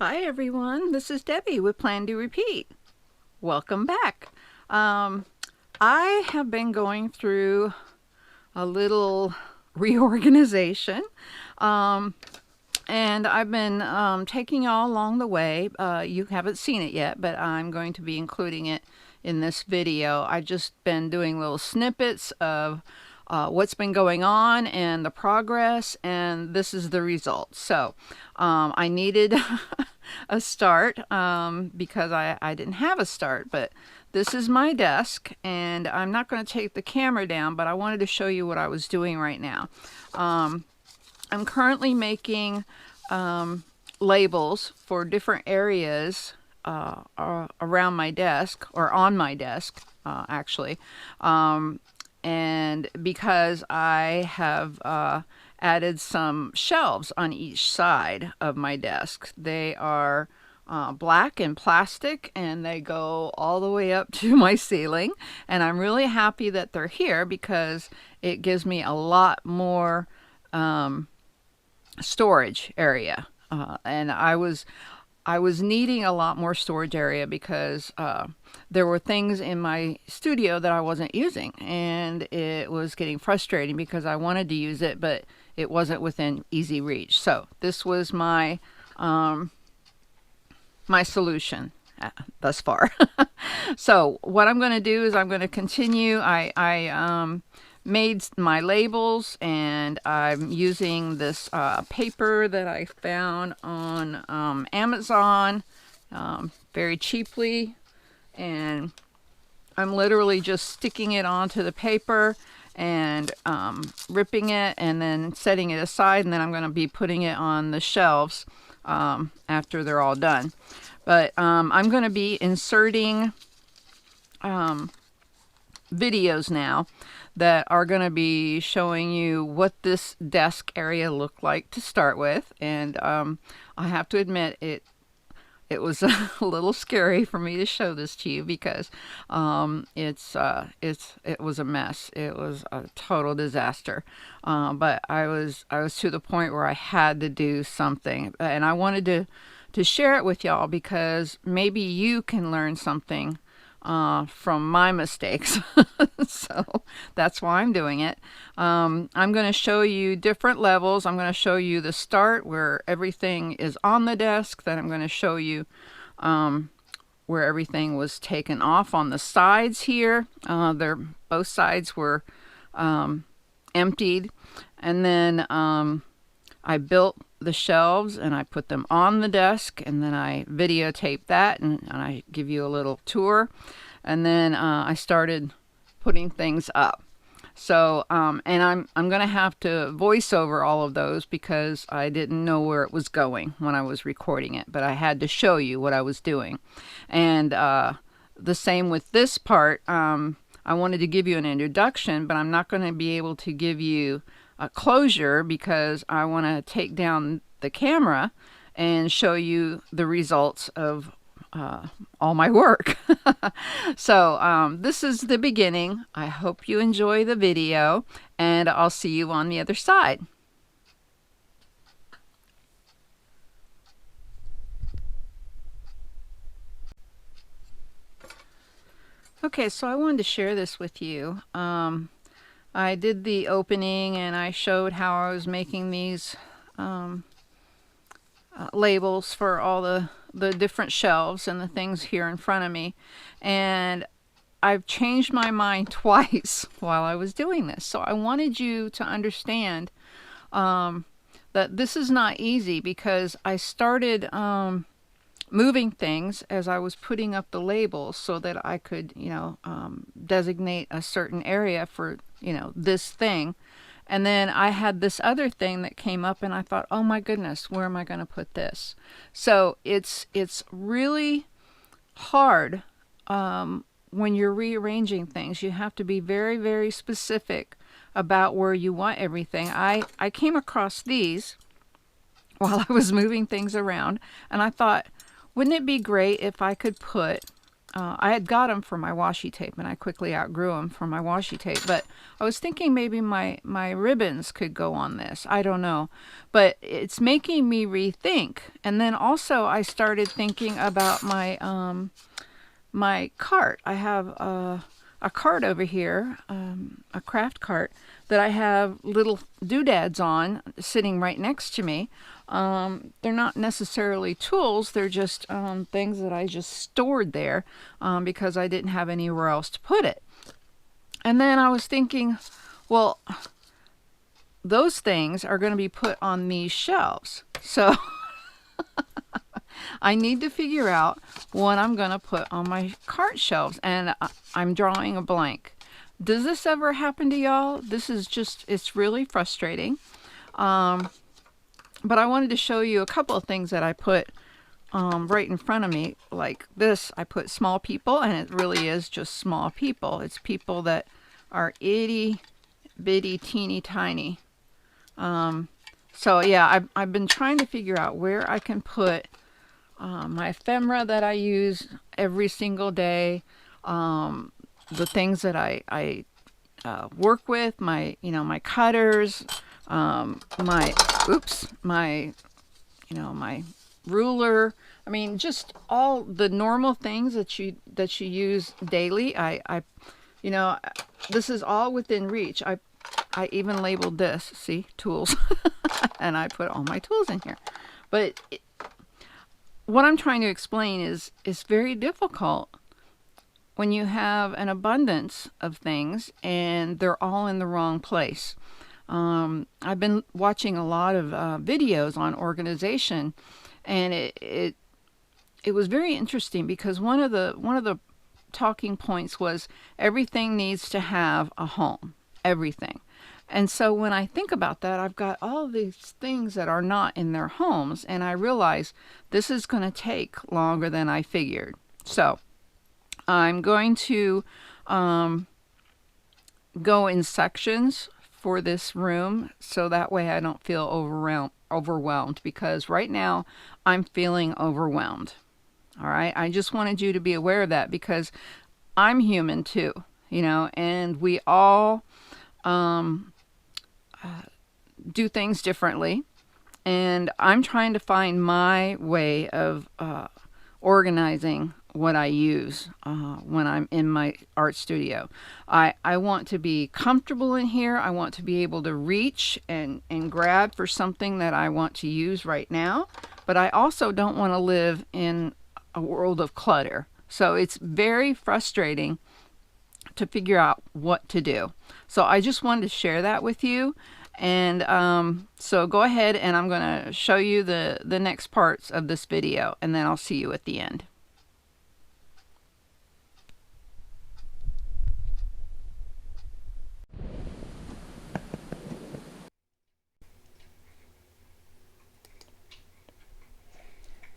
Hi everyone, this is Debbie with Plan.Do.Repeat. Welcome back. I have been going through a little reorganization, and I've been taking y'all along the way. You haven't seen it yet, but I'm going to be including it in this video. I've just been doing little snippets of what's been going on and the progress, and this is the result. So I needed a start because I didn't have a start, but this is my desk, and I'm not going to take the camera down, but I wanted to show you what I was doing right now. I'm currently making labels for different areas around my desk, or on my desk actually, and because I have added some shelves on each side of my desk. They are black and plastic, and they go all the way up to my ceiling, and I'm really happy that they're here because it gives me a lot more storage area, and I was needing a lot more storage area because there were things in my studio that I wasn't using, and it was getting frustrating because I wanted to use it, but it wasn't within easy reach. So this was my my solution thus far. So what I'm going to do is I'm going to continue. I made my labels, and I'm using this paper that I found on Amazon very cheaply, and I'm literally just sticking it onto the paper and ripping it and then setting it aside, and then I'm going to be putting it on the shelves after they're all done. But I'm going to be inserting videos now that are going to be showing you what this desk area looked like to start with, and I have to admit it was a little scary for me to show this to you because it was a mess. It was a total disaster. But I was to the point where I had to do something, and I wanted to share it with y'all because maybe you can learn something from my mistakes. So that's why I'm doing it. I'm going to show you different levels. I'm going to show you the start where everything is on the desk. Then I'm going to show you where everything was taken off on the sides here. Both sides were emptied. And then I built the shelves and I put them on the desk, and then I videotaped that, and I give you a little tour, and then I started putting things up. So and I'm gonna have to voice over all of those because I didn't know where it was going when I was recording it, but I had to show you what I was doing. And the same with this part. I wanted to give you an introduction, but I'm not going to be able to give you a closure because I want to take down the camera and show you the results of all my work. So this is the beginning. I hope you enjoy the video, and I'll see you on the other side. Okay, so I wanted to share this with you. I did the opening and I showed how I was making these labels for all the different shelves and the things here in front of me. And I've changed my mind twice while I was doing this. So I wanted you to understand that this is not easy because I started moving things as I was putting up the labels so that I could, designate a certain area for, this thing. And then I had this other thing that came up, and I thought, oh my goodness, where am I going to put this? So it's really hard when you're rearranging things. You have to be very, very specific about where you want everything. I came across these while I was moving things around, and I thought, wouldn't it be great if I could put I had got them for my washi tape, and I quickly outgrew them for my washi tape. But I was thinking maybe my ribbons could go on this. I don't know. But it's making me rethink. And then also I started thinking about my cart. I have a cart over here, a craft cart, that I have little doodads on sitting right next to me. They're not necessarily tools, they're just things that I just stored there because I didn't have anywhere else to put it. And then I was thinking, well, those things are going to be put on these shelves. So I need to figure out what I'm going to put on my cart shelves, and I'm drawing a blank. Does this ever happen to y'all? This is just, it's really frustrating. But I wanted to show you a couple of things that I put right in front of me. Like this, I put small people, and it really is just small people. It's people that are itty bitty teeny tiny. So yeah, I've been trying to figure out where I can put my ephemera that I use every single day, the things that I work with, my cutters, my ruler. I mean, just all the normal things that you use daily. This is all within reach. I even labeled this, see, tools, and I put all my tools in here. But what I'm trying to explain is it's very difficult when you have an abundance of things and they're all in the wrong place. I've been watching a lot of videos on organization, and it was very interesting because one of the talking points was everything needs to have a home, everything. And so when I think about that, I've got all these things that are not in their homes, and I realize this is going to take longer than I figured. So I'm going to go in sections for this room, so that way I don't feel overwhelmed, because right now I'm feeling overwhelmed. All right, I just wanted you to be aware of that, because I'm human too, and we all do things differently, and I'm trying to find my way of organizing what I use when I'm in my art studio. I want to be comfortable in here. I want to be able to reach and grab for something that I want to use right now, but I also don't want to live in a world of clutter. So it's very frustrating to figure out what to do. So I just wanted to share that with you. And so go ahead, and I'm going to show you the next parts of this video, and then I'll see you at the end.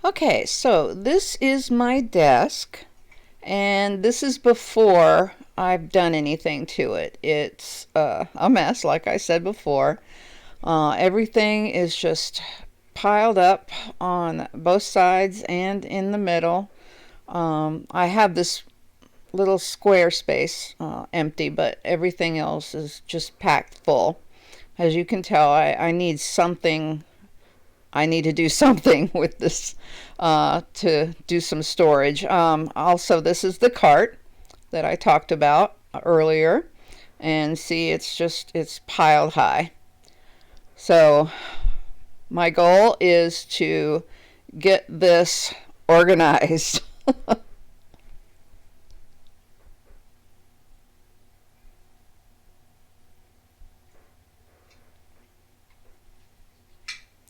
Okay, so this is my desk, and this is before I've done anything to it. It's a mess, like I said before. Everything is just piled up on both sides and in the middle. I have this little square space empty, but everything else is just packed full. As you can tell, I need something. I need to do something with this to do some storage. Also, this is the cart that I talked about earlier, and see, it's piled high. So my goal is to get this organized.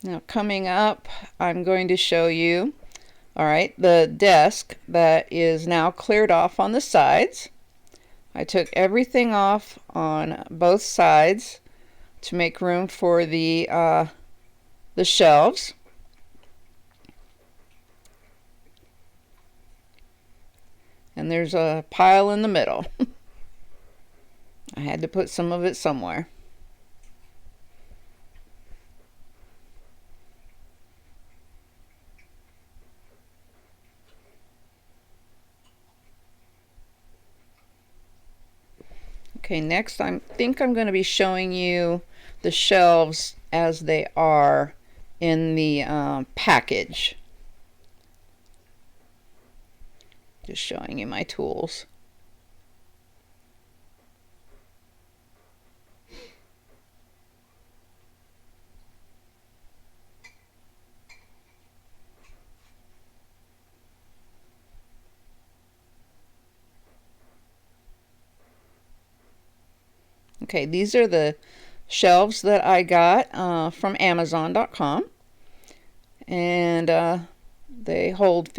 Now, coming up, I'm going to show you, all right, the desk that is now cleared off on the sides. I took everything off on both sides to make room for the shelves. And there's a pile in the middle. I had to put some of it somewhere. Okay, next I think I'm going to be showing you the shelves as they are in the package. Just showing you my tools. Okay, these are the shelves that I got from Amazon.com, and they hold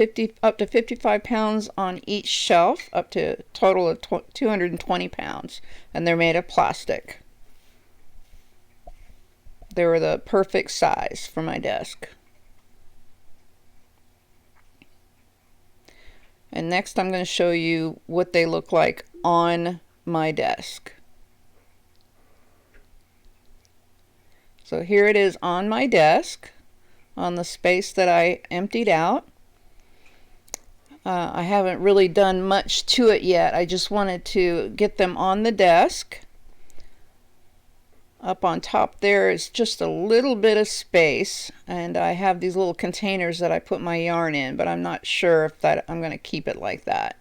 up to 55 pounds on each shelf, up to a total of 220 pounds, and they're made of plastic. They were the perfect size for my desk. And next I'm going to show you what they look like on my desk. So here it is on my desk, on the space that I emptied out. I haven't really done much to it yet. I just wanted to get them on the desk. Up on top there is just a little bit of space, and I have these little containers that I put my yarn in, but I'm not sure if I'm going to keep it like that.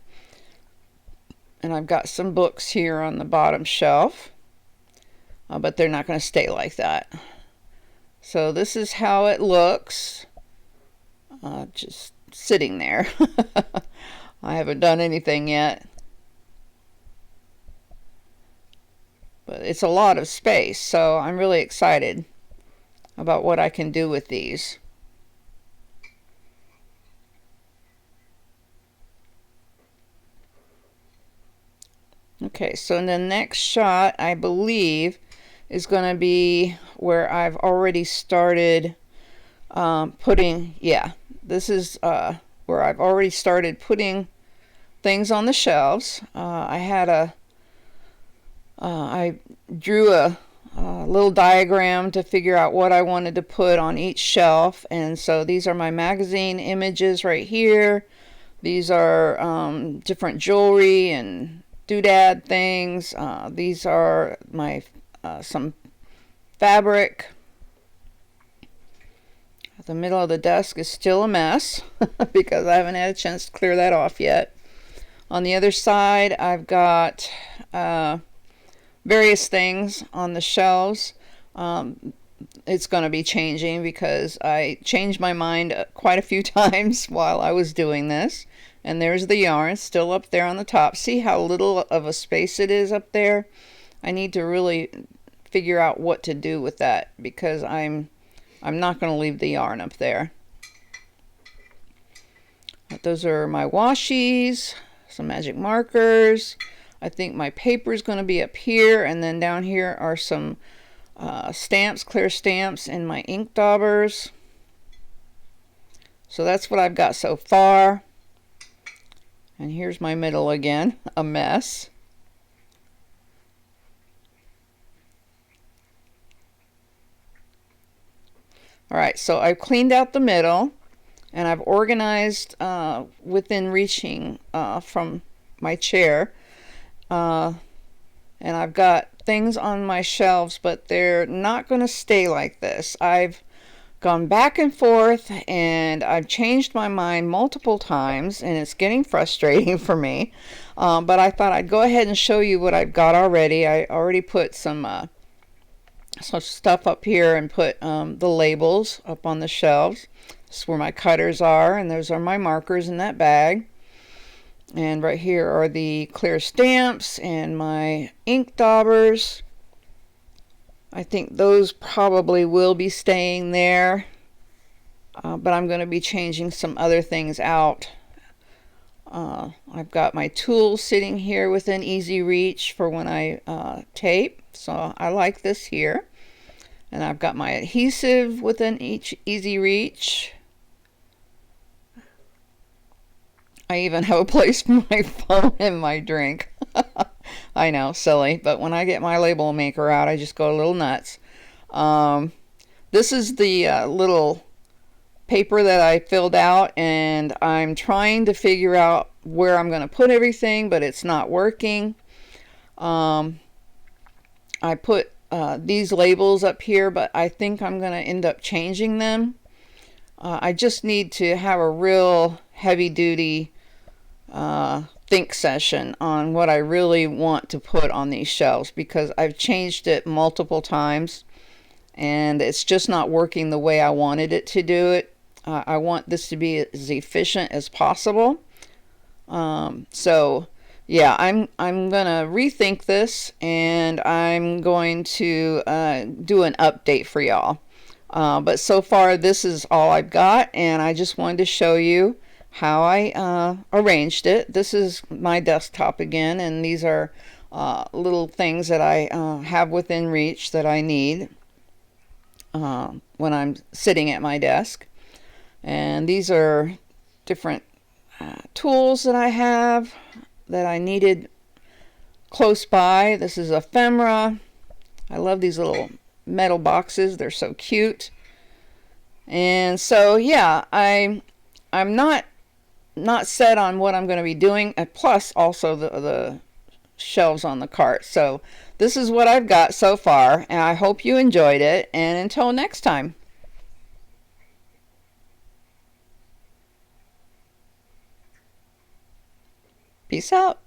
And I've got some books here on the bottom shelf, but they're not going to stay like that. So this is how it looks, just sitting there. I haven't done anything yet, but it's a lot of space, so I'm really excited about what I can do with these. Okay, so in the next shot, I believe, is going to be where I've already started putting, yeah, this is where I've already started putting things on the shelves. I drew a little diagram to figure out what I wanted to put on each shelf, and so these are my magazine images right here. These are different jewelry and doodad things. These are my some fabric. The middle of the desk is still a mess because I haven't had a chance to clear that off yet. On the other side, I've got various things on the shelves. It's going to be changing because I changed my mind quite a few times while I was doing this. And there's the yarn still up there on the top. See how little of a space it is up there? I need to really figure out what to do with that because I'm not going to leave the yarn up there. Those are my washies, some magic markers. I think my paper is going to be up here, and then down here are some stamps, clear stamps, and my ink daubers. So that's what I've got so far. And here's my middle again, a mess. Alright, so I've cleaned out the middle, and I've organized within reaching from my chair. And I've got things on my shelves, but they're not going to stay like this. I've gone back and forth, and I've changed my mind multiple times, and it's getting frustrating for me. But I thought I'd go ahead and show you what I've got already. I already put some stuff up here and put the labels up on the shelves. This is where my cutters are, and those are my markers in that bag. And right here are the clear stamps and my ink daubers. I think those probably will be staying there, but I'm going to be changing some other things out. I've got my tools sitting here within easy reach for when I tape, so I like this here. And I've got my adhesive within each easy reach. I even have a place for my phone and my drink. I know, silly, but when I get my label maker out, I just go a little nuts. This is the little paper that I filled out, and I'm trying to figure out where I'm going to put everything, but it's not working. I put these labels up here, but I think I'm going to end up changing them. I just need to have a real heavy-duty think session on what I really want to put on these shelves, because I've changed it multiple times and it's just not working the way I wanted it to do it. I want this to be as efficient as possible. So yeah, I'm gonna rethink this, and I'm going to do an update for y'all. But so far this is all I've got, and I just wanted to show you how I arranged it. This is my desktop again, and these are little things that I have within reach that I need when I'm sitting at my desk. And these are different tools that I have that I needed close by. This is Ephemera. I love these little metal boxes. They're so cute. And so yeah, I'm not set on what I'm going to be doing, and plus also the shelves on the cart. So this is what I've got so far, and I hope you enjoyed it, and until next time. Peace out.